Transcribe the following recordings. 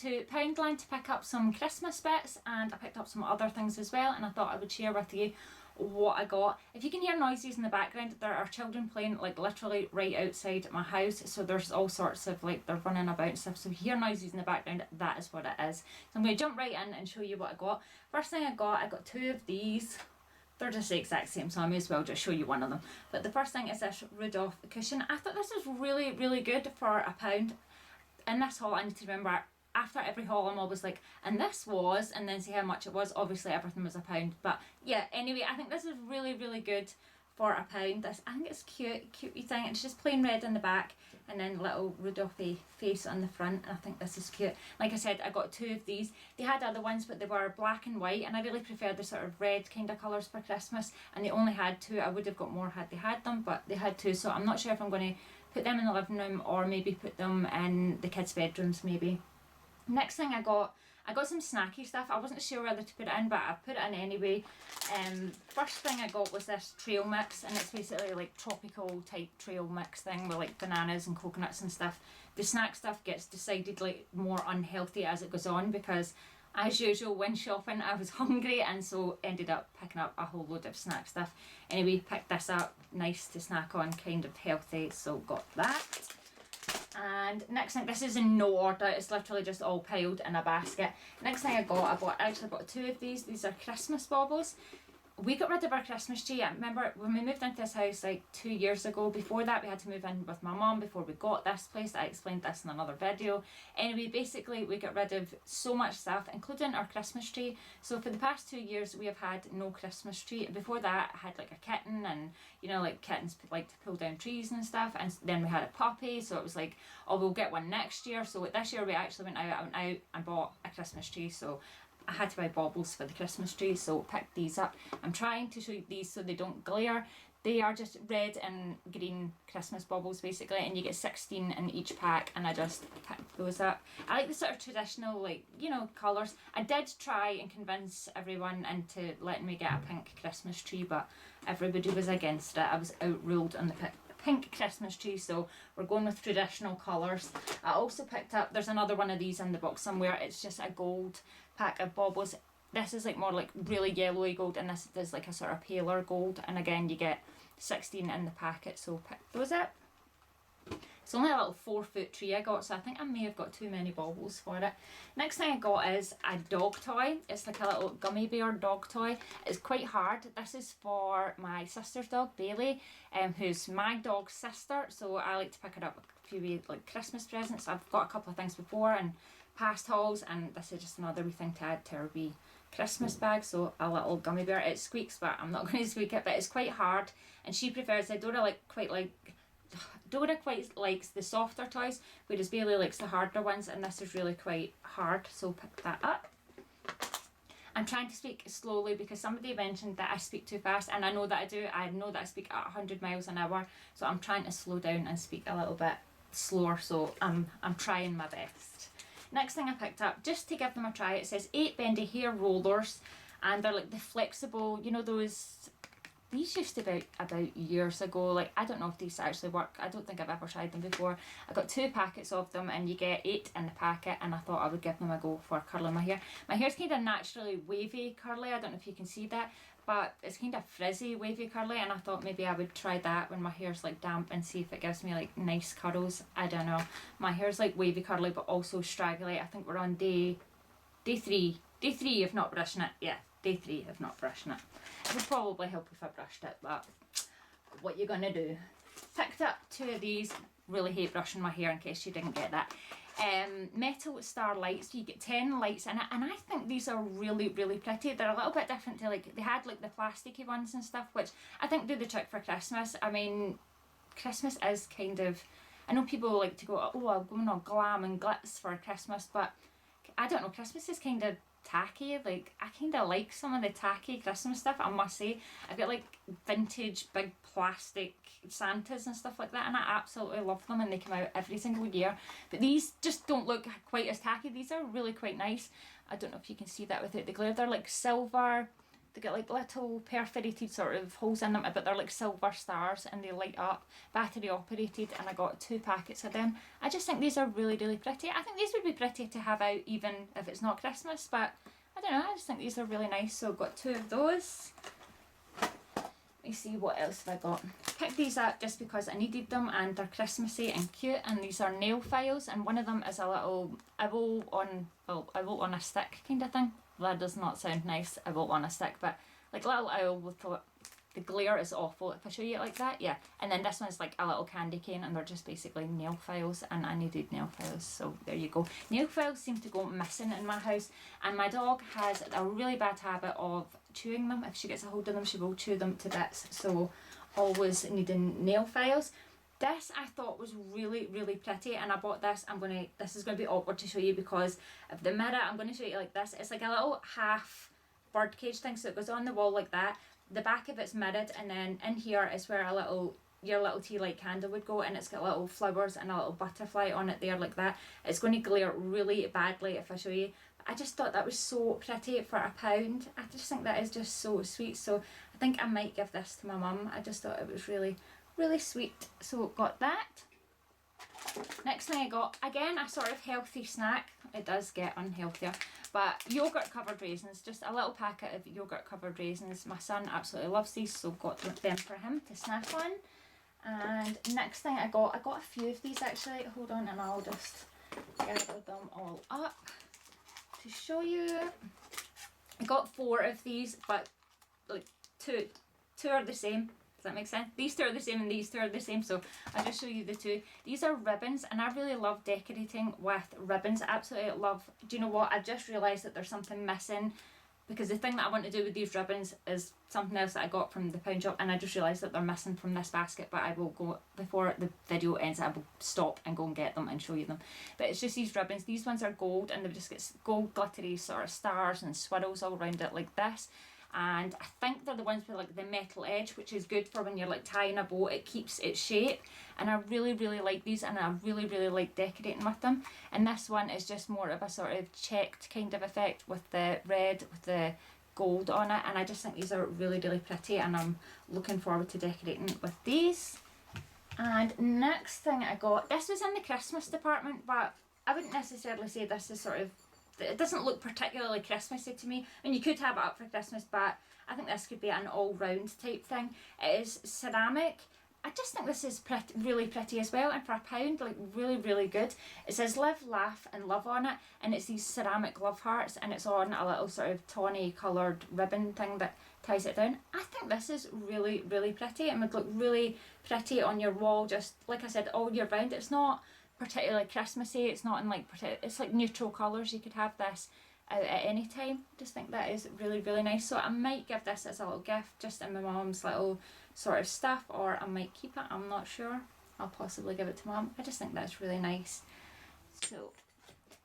to Poundland to pick up some Christmas bits, and I picked up some other things as well, and I thought I would share with you what I got. If you can hear noises in the background, there are children playing like literally right outside my house, so there's all sorts of like, they're running about and stuff, so if you hear noises in the background, that is what it is. So I'm going to jump right in and show you what I got. First thing I got two of these. They're just the exact same, so I may as well just show you one of them. But the first thing is this Rudolph cushion. I thought this was really good for £1. In this haul, I need to remember, after every haul I'm always like, and this was, and then see how much it was. Obviously everything was £1, but yeah, anyway, I think this is really good for £1. This, I think it's cute thing. It's just plain red in the back and then little Rudolphy face on the front, and I think this is cute. Like I said, I got two of these. They had other ones, but they were black and white, and I really prefer the sort of red kind of colours for Christmas, and they only had two. I would have got more had they had them, but they had two, so I'm not sure if I'm going to put them in the living room or maybe put them in the kids' bedrooms maybe. Next thing I got some snacky stuff. I wasn't sure whether to put it in, but I put it in anyway. First thing I got was this trail mix, and it's basically like tropical type trail mix thing with like bananas and coconuts and stuff. The snack stuff gets decidedly more unhealthy as it goes on, because as usual when shopping I was hungry, and so ended up picking up a whole load of snack stuff. Anyway, picked this up, nice to snack on, kind of healthy, so got that. And next thing, this is in no order, it's literally just all piled in a basket. Next thing I actually bought two of these are Christmas baubles. We got rid of our Christmas tree. I remember when we moved into this house like 2 years ago. Before that we had to move in with my mum before we got this place. I explained this in another video. Anyway, basically we got rid of so much stuff, including our Christmas tree. So for the past 2 years we have had no Christmas tree. Before that I had like a kitten, and you know, like kittens like to pull down trees and stuff, and then we had a puppy, so it was like, oh, we'll get one next year. So this year we actually went out and bought a Christmas tree, so I had to buy baubles for the Christmas tree, so picked these up. I'm trying to show you these so they don't glare. They are just red and green Christmas baubles basically, and you get 16 in each pack, and I just picked those up. I like the sort of traditional, like, you know, colours. I did try and convince everyone into letting me get a pink Christmas tree, but everybody was against it. I was outruled on the pink Christmas tree, so we're going with traditional colours. I also picked up, there's another one of these in the box somewhere, it's just a gold pack of baubles. This is like more like really yellowy gold, and this is like a sort of paler gold, and again you get 16 in the packet, so pick those up. It's only a little 4-foot tree I got, so I think I may have got too many baubles for it. Next thing I got is a dog toy. It's like a little gummy bear dog toy. It's quite hard. This is for my sister's dog, Bailey, who's my dog's sister, so I like to pick her up a few like Christmas presents. I've got a couple of things before and past hauls, and this is just another wee thing to add to her wee Christmas bag. So a little gummy bear. It squeaks, but I'm not going to squeak it, but it's quite hard, and she prefers it. Dora quite likes the softer toys, whereas Bailey likes the harder ones, and this is really quite hard, so pick that up. I'm trying to speak slowly because somebody mentioned that I speak too fast, and I know that I do. I know that I speak at 100 miles an hour, so I'm trying to slow down and speak a little bit slower, so I'm trying my best. Next thing I picked up, just to give them a try, it says 8 bendy hair rollers, and they're like the flexible, you know, these used to be about years ago. Like, I don't know if these actually work. I don't think I've ever tried them before. I got 2 packets of them, and you get 8 in the packet, and I thought I would give them a go for curling my hair. My hair's kind of naturally wavy curly. I don't know if you can see that, but it's kind of frizzy wavy curly, and I thought maybe I would try that when my hair's like damp and see if it gives me like nice curls. I don't know. My hair's like wavy curly but also straggly. I think we're on day 3 of not brushing it. Yeah, day 3 of not brushing it. It would probably help if I brushed it, but what you gonna do? Picked up 2 of these. Really hate brushing my hair, in case you didn't get that. Metal star lights. So you get 10 lights in it, and I think these are really pretty. They're a little bit different to, like, they had like the plasticky ones and stuff, which I think do the trick for Christmas. I mean, Christmas is kind of, I know people like to go, oh, I'm going on glam and glitz for Christmas, but I don't know, Christmas is kind of tacky. Like, I kind of like some of the tacky Christmas stuff, I must say. I've got like vintage big plastic Santas and stuff like that, and I absolutely love them, and they come out every single year, but these just don't look quite as tacky. These are really quite nice. I don't know if you can see that without the glare. They're like silver They get like little perforated sort of holes in them, but they're like silver stars and they light up, battery operated, and I got 2 packets of them. I just think these are really, really pretty. I think these would be pretty to have out even if it's not Christmas, but I don't know, I just think these are really nice. So I've got 2 of those. Let me see what else have I got. Picked these up just because I needed them and they're Christmassy and cute, and these are nail files, and one of them is a little owl on a stick kind of thing. That does not sound nice, owl on a stick, but like a little owl with the glare is awful if I show you it like that, yeah. And then this one's like a little candy cane, and they're just basically nail files, and I needed nail files, so there you go. Nail files seem to go missing in my house, and my dog has a really bad habit of chewing them. If she gets a hold of them, she will chew them to bits, so always needing nail files. This I thought was really, really pretty, and I bought this. This is going to be awkward to show you because of the mirror. I'm going to show you like this. It's like a little half birdcage thing, so it goes on the wall like that. The back of it's mirrored, and then in here is where your little tea light candle would go, and it's got little flowers and a little butterfly on it there like that. It's going to glare really badly if I show you. I just thought that was so pretty for £1. I just think that is just so sweet, so I think I might give this to my mum. I just thought it was really, really sweet. So got that. Next thing I got, again, a sort of healthy snack. It does get unhealthier, but yogurt covered raisins, just a little packet of yogurt covered raisins. My son absolutely loves these, so got them for him to snack on. And next thing I got a few of these actually. Hold on, and I'll just gather them all up to show you. I got 4 of these, but like two are the same. Does that make sense? These 2 are the same and these 2 are the same, so I'll just show you the 2. These are ribbons, and I really love decorating with ribbons. I absolutely love, do you know what, I've just realised that there's something missing, because the thing that I want to do with these ribbons is something else that I got from the pound shop, and I just realised that they're missing from this basket, but I will go, before the video ends, I will stop and go and get them and show you them. But it's just these ribbons. These ones are gold, and they've just got gold glittery sort of stars and swirls all around it like this. And I think they're the ones with like the metal edge, which is good for when you're like tying a bow. It keeps its shape, and I really, really like these, and I really, really like decorating with them. And this one is just more of a sort of checked kind of effect with the red with the gold on it, and I just think these are really, really pretty, and I'm looking forward to decorating with these. And next thing I got, this was in the Christmas department, but I wouldn't necessarily say this is sort of, it doesn't look particularly Christmassy to me. I mean, you could have it up for Christmas, but I think this could be an all-round type thing. It is ceramic. I just think this is really pretty as well, and for £1, like really, really good. It says live, laugh and love on it, and it's these ceramic love hearts, and it's on a little sort of tawny coloured ribbon thing that ties it down. I think this is really, really pretty, and would look really pretty on your wall, just like I said, all year round. It's not particularly Christmassy, it's not in like it's like neutral colours. You could have this out at any time. Just think that is really, really nice. So I might give this as a little gift just in my mum's little sort of stuff, or I might keep it, I'm not sure. I'll possibly give it to mum. I just think that's really nice. So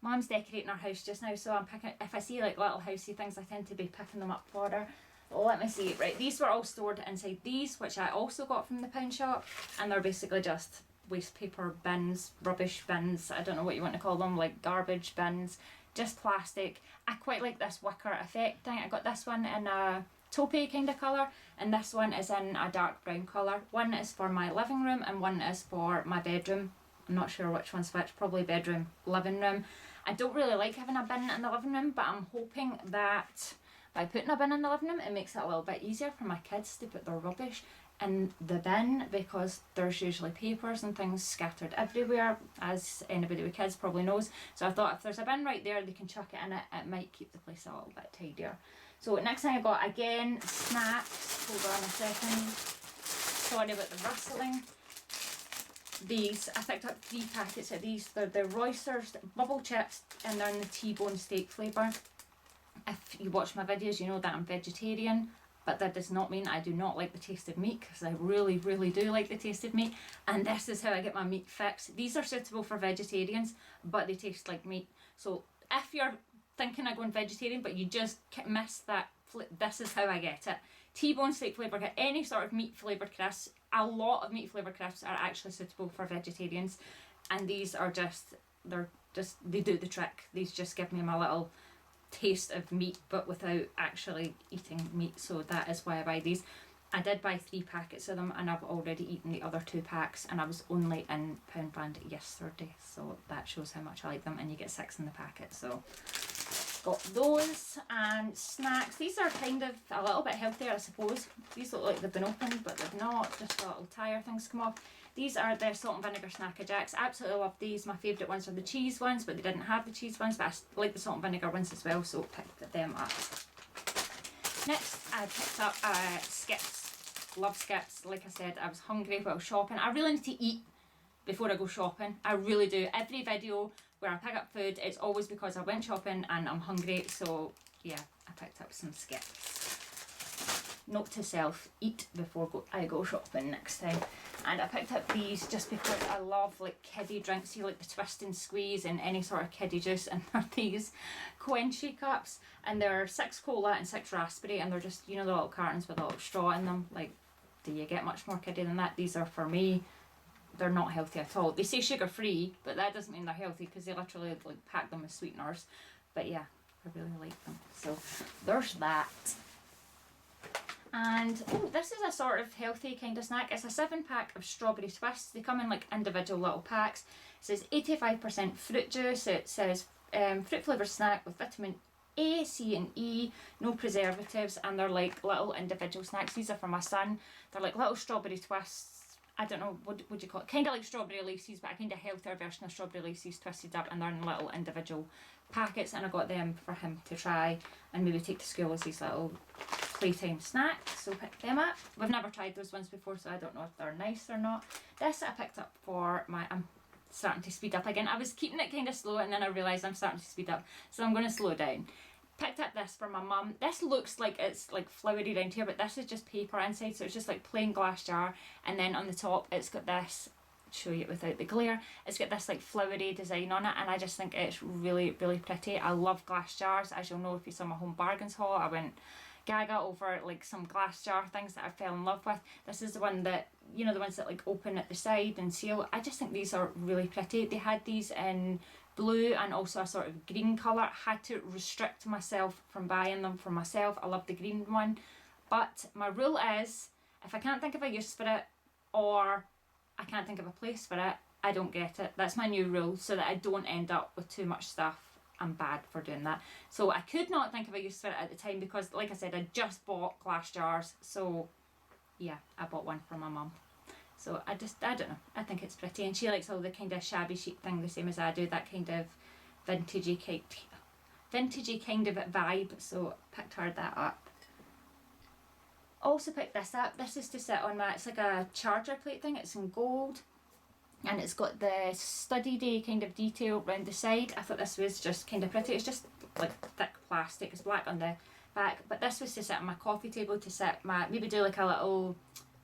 mum's decorating our house just now, so I'm picking, if I see like little housey things, I tend to be picking them up for her. But let me see. Right, these were all stored inside these, which I also got from the pound shop, and they're basically just waste paper bins, rubbish bins, I don't know what you want to call them, like garbage bins, just plastic. I quite like this wicker effect thing. I got this one in a taupey kind of colour, and this one is in a dark brown colour. One is for my living room and one is for my bedroom. I'm not sure which one's which, probably bedroom, living room. I don't really like having a bin in the living room, but I'm hoping that by putting a bin in the living room, it makes it a little bit easier for my kids to put their rubbish in the bin, because there's usually papers and things scattered everywhere, as anybody with kids probably knows. So I thought if there's a bin right there, they can chuck it in it, it might keep the place a little bit tidier. So next thing I got, again, snacks. Hold on a second. Sorry about the rustling. These, I picked up 3 packets of these. They're the Roysters bubble chips, and they're in the T-bone steak flavour. If you watch my videos, you know that I'm vegetarian, but that does not mean I do not like the taste of meat, because I really, really do like the taste of meat, and this is how I get my meat fix. These are suitable for vegetarians, but they taste like meat. So if you're thinking of going vegetarian, but you just miss that, this is how I get it. T-bone steak flavour, get any sort of meat flavoured crisps. A lot of meat flavoured crisps are actually suitable for vegetarians, and these are just, they do the trick. These just give me my little taste of meat but without actually eating meat, so that is why I buy these. I did buy 3 packets of them and I've already eaten the other 2 packs, and I was only in Poundland yesterday, so that shows how much I like them, and you get 6 in the packet. So got those. And snacks, these are kind of a little bit healthier, I suppose. These look like they've been opened but they've not, just the little tire things come off. These are the salt and vinegar Snacker Jacks. Absolutely love these. My favourite ones are the cheese ones, but they didn't have the cheese ones, but I like the salt and vinegar ones as well, so picked them up. Next, I picked up Skips. Love Skips. Like I said, I was hungry while shopping. I really need to eat before I go shopping. I really do. Every video where I pick up food, it's always because I went shopping and I'm hungry. So yeah, I picked up some Skips. Note to self, eat before I go shopping next time. And I picked up these just because I love like kiddie drinks, you like the twist and squeeze and any sort of kiddie juice, and they're these quenchy cups, and they're 6 cola and 6 raspberry, and they're just, you know, the little cartons with a little straw in them. Like, do you get much more kiddie than that? These are, for me, they're not healthy at all. They say sugar free, but that doesn't mean they're healthy because they literally like pack them with sweeteners. But yeah, I really like them. So there's that. And oh, this is a sort of healthy kind of snack. It's a 7-pack of strawberry twists. They come in like individual little packs. It says 85% fruit juice. It says fruit flavoured snack with vitamin A, C and E, no preservatives, and they're like little individual snacks. These are for my son. They're like little strawberry twists. I don't know, what would you call it? Kind of like strawberry laces, but a kind of healthier version of strawberry laces twisted up, and they're in little individual packets, and I got them for him to try and maybe take to school as these little playtime snacks, so picked them up. We've never tried those ones before, so I don't know if they're nice or not. This I picked up for my, I'm starting to speed up again. I was keeping it kind of slow and then I realised I'm starting to speed up, so I'm going to slow down. Picked up this for my mum. This looks like it's like flowery around here, but this is just paper inside, so it's just like plain glass jar, and then on the top it's got this, show you it without the glare, it's got this like flowery design on it, and I just think it's really, really pretty. I love glass jars. As you'll know if you saw my home bargains haul, I went gaga over like some glass jar things that I fell in love with. This is the one that, you know, the ones that like open at the side and seal. I just think these are really pretty. They had these in blue and also a sort of green colour. I had to restrict myself from buying them for myself. I love the green one, but my rule is if I can't think of a use for it or I can't think of a place for it, I don't get it. That's my new rule, so that I don't end up with too much stuff. I'm bad for doing that. So I could not think of a use for it at the time because, like I said, I just bought glass jars. So yeah, I bought one for my mum. So I don't know, I think it's pretty, and she likes all the kind of shabby chic thing the same as I do, that kind of vintagey kind of vibe, so picked her that up. Also picked this up. This is to sit on my, it's like a charger plate thing, it's in gold, and it's got the study day kind of detail around the side. I thought this was just kind of pretty. It's just like thick plastic, it's black on the back, but this was to sit on my coffee table, to sit my, maybe do like a little,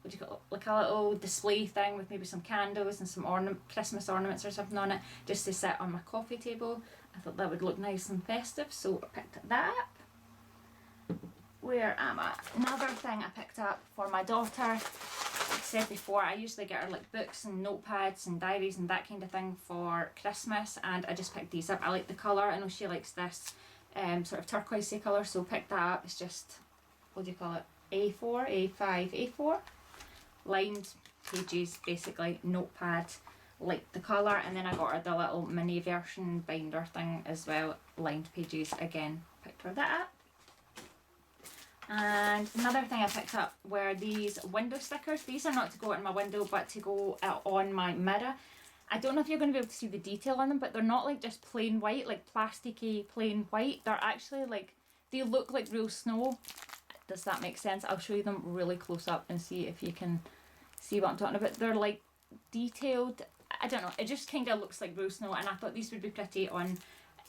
what do you call it, like a little display thing with maybe some candles and some Christmas ornaments or something on it, just to sit on my coffee table. I thought that would look nice and festive, so I picked that up. Where am I? Another thing I picked up for my daughter. Like I said before, I usually get her like books and notepads and diaries and that kind of thing for Christmas, and I just picked these up. I like the colour. I know she likes this sort of turquoisey colour, so picked that up. It's just, what do you call it? A4, A5, A4. Lined pages, basically, notepad, like the colour, and then I got her the little mini version binder thing as well, lined pages again, picked her that up. And another thing I picked up were these window stickers. These are not to go in my window but to go on my mirror. I don't know if you're going to be able to see the detail on them, but they're not like just plain white, like plasticky plain white. They're actually like, they look like real snow. Does that make sense? I'll show you them really close up and see if you can see what I'm talking about. They're like detailed, I don't know, it just kind of looks like real snow, and I thought these would be pretty on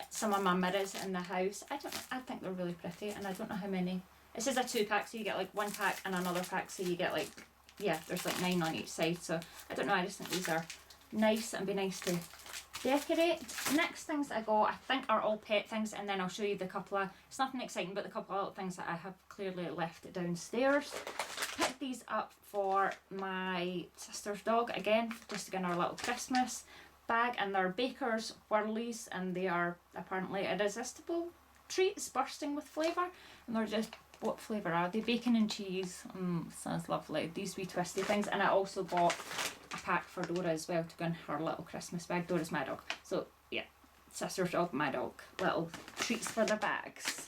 some of my mirrors in the house. I don't know, I think they're really pretty, and I don't know how many. It says a 2-pack, so you get like 1 pack and another pack, so you get like, yeah, there's like 9 on each side. So I don't know, I just think these are nice and be nice to decorate. Next things I got, I think are all pet things, and then I'll show you the couple of, it's nothing exciting, but the couple of little things that I have clearly left downstairs. Picked these up for my sister's dog, again, just to get her little Christmas bag, and they're Baker's Whirlies, and they are apparently irresistible. treats bursting with flavour, and they're just, what flavour are they? Bacon and cheese. Sounds lovely. These wee twisty things. And I also bought a pack for Dora as well to go in her little Christmas bag. Dora's my dog. So yeah, sister's dog, my dog. Little treats for their bags.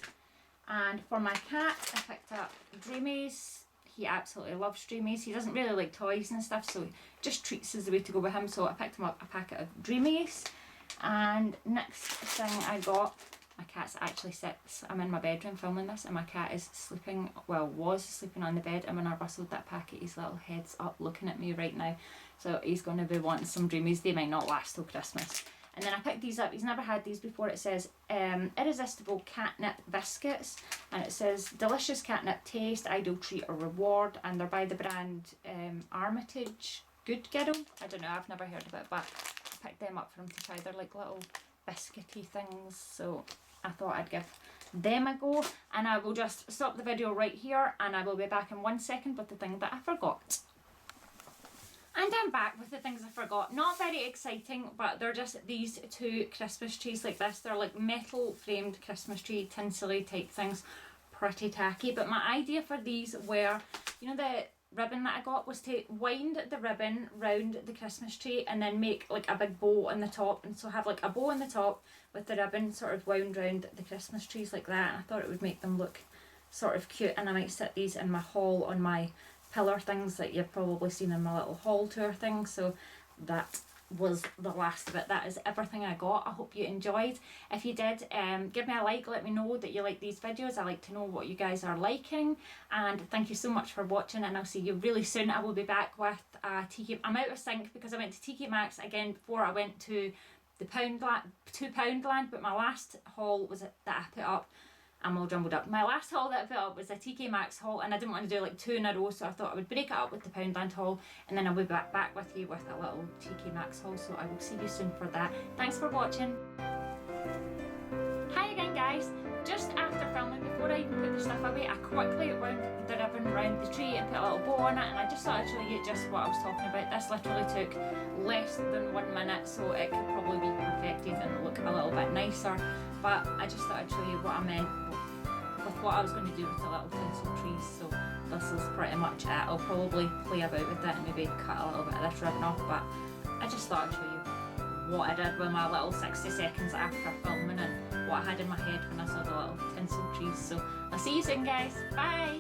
And for my cat, I picked up Dreamies. He absolutely loves Dreamies. He doesn't really like toys and stuff, so just treats is the way to go with him. So I picked him up a packet of Dreamies. And next thing I got, my cat's actually sits. I'm in my bedroom filming this, and my cat is sleeping, well, was sleeping on the bed, and when I rustled that packet, his little head's up looking at me right now. So he's going to be wanting some Dreamies. They might not last till Christmas. And then I picked these up. He's never had these before. It says irresistible catnip biscuits, and it says delicious catnip taste, ideal treat or reward, and they're by the brand Armitage Good Giddle. I don't know, I've never heard of it, but I picked them up for him to try. They're like little biscuity things, so I thought I'd give them a go. And I will just stop the video right here, and I will be back in 1 second with the thing that I forgot. And I'm back with the things I forgot. Not very exciting, but they're just these two Christmas trees like this. They're like metal framed Christmas tree, tinsely type things. Pretty tacky. But my idea for these were, you know, the ribbon that I got was to wind the ribbon round the Christmas tree and then make like a big bow on the top. And so have like a bow on the top with the ribbon sort of wound round the Christmas trees like that. And I thought it would make them look sort of cute. And I might sit these in my hall on my pillar things that you've probably seen in my little haul tour thing. So that was the last of it. That is everything I got. I hope you enjoyed. If you did, give me a like, let me know that you like these videos. I like to know what you guys are liking, and thank you so much for watching, and I'll see you really soon. I will be back with TK. I'm out of sync because I went to TK Maxx again before I went to the Poundland, but my last haul was that I put up, I'm all jumbled up. My last haul that I put up was a TK Maxx haul, and I didn't want to do like two in a row, so I thought I would break it up with the Poundland haul, and then I'll be back with you with a little TK Maxx haul, so I will see you soon for that. Thanks for watching. Hi again guys. Just after filming, before I even put the stuff away, I quickly wound the ribbon around the tree and put a little bow on it, and I just thought I'd show you just what I was talking about. This literally took less than 1 minute, so it could probably be perfected and look a little bit nicer, but I just thought I'd show you what I meant with what I was going to do with the little tinsel trees. So this is pretty much it. I'll probably play about with it and maybe cut a little bit of this ribbon off, but I just thought I'd show you what I did with my little 60 seconds after filming and what I had in my head when I saw the little tinsel trees. So I'll see you soon guys, bye!